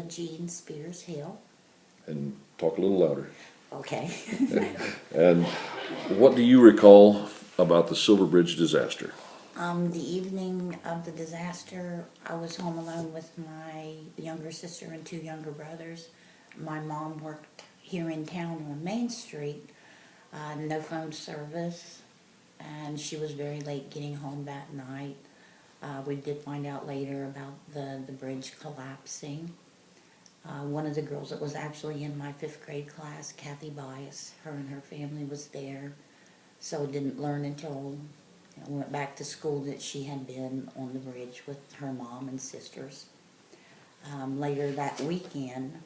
Jean Spears Hill. And talk a little louder. Okay. And what do you recall about the Silver Bridge disaster? The evening of the disaster, I was home alone with my younger sister and two younger brothers. My mom worked here in town on Main Street, no phone service, and she was very late getting home that night. We did find out later about the bridge collapsing. One of the girls that was actually in my 5th grade class, Kathy Bias, her and her family was there. So didn't learn until went back to school that she had been on the bridge with her mom and sisters. Later that weekend,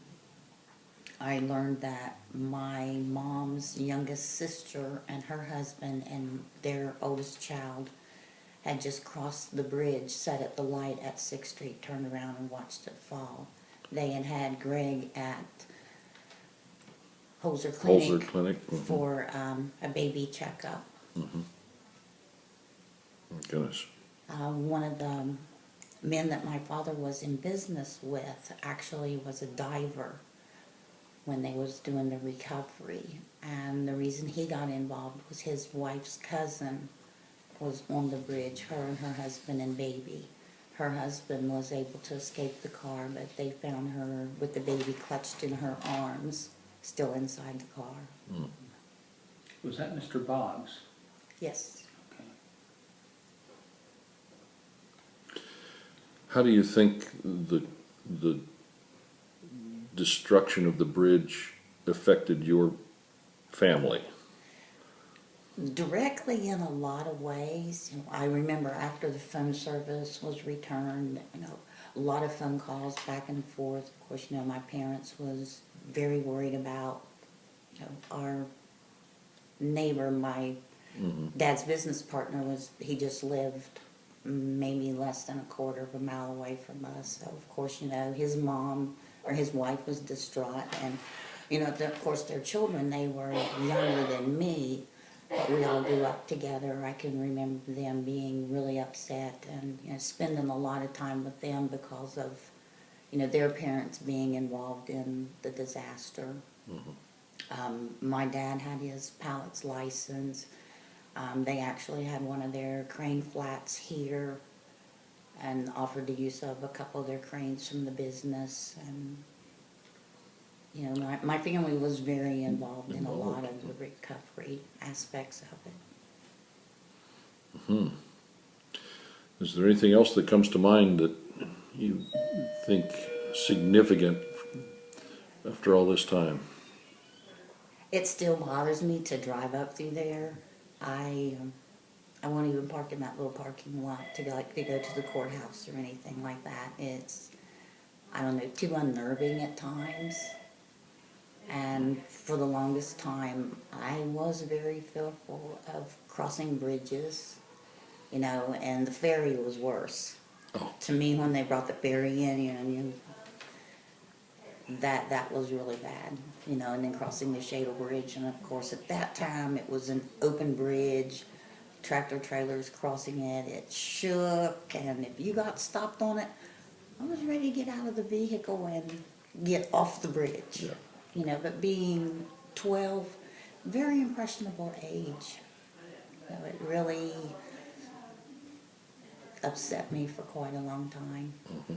I learned that my mom's youngest sister and her husband and their oldest child had just crossed the bridge, sat at the light at 6th Street, turned around and watched it fall. They had had Greg at Holzer Clinic, for a baby checkup. Mm-hmm. Goodness. One of the men that my father was in business with actually was a diver when they was doing the recovery. And the reason he got involved was his wife's cousin was on the bridge, her and her husband and baby. Her husband was able to escape the car, but they found her with the baby clutched in her arms, still inside the car. Mm. Was that Mr. Boggs? Yes. Okay. How do you think the destruction of the bridge affected your family? Directly in a lot of ways. I remember after the phone service was returned, a lot of phone calls back and forth. Of course, my parents was very worried about, our neighbor, my dad's business partner he just lived maybe less than a quarter of a mile away from us. So of course, his mom or his wife was distraught, and of course their children, they were younger than me. But we all grew up together. I can remember them being really upset and spending a lot of time with them because of their parents being involved in the disaster. My dad had his pilot's license. They actually had one of their crane flats here and offered the use of a couple of their cranes from the business. And my family was very involved in a lot of the recovery aspects of it. Mm-hmm. Is there anything else that comes to mind that you think significant after all this time? It still bothers me to drive up through there. I won't even park in that little parking lot to go to the courthouse or anything like that. It's, I don't know, too unnerving at times. And for the longest time, I was very fearful of crossing bridges, and the ferry was worse. Oh. To me, when they brought the ferry in, that was really bad, and then crossing the Shadle Bridge. And of course, at that time, it was an open bridge, tractor trailers crossing it. It shook, and if you got stopped on it, I was ready to get out of the vehicle and get off the bridge. Yeah. But being 12, very impressionable age, it really upset me for quite a long time. Mm-hmm.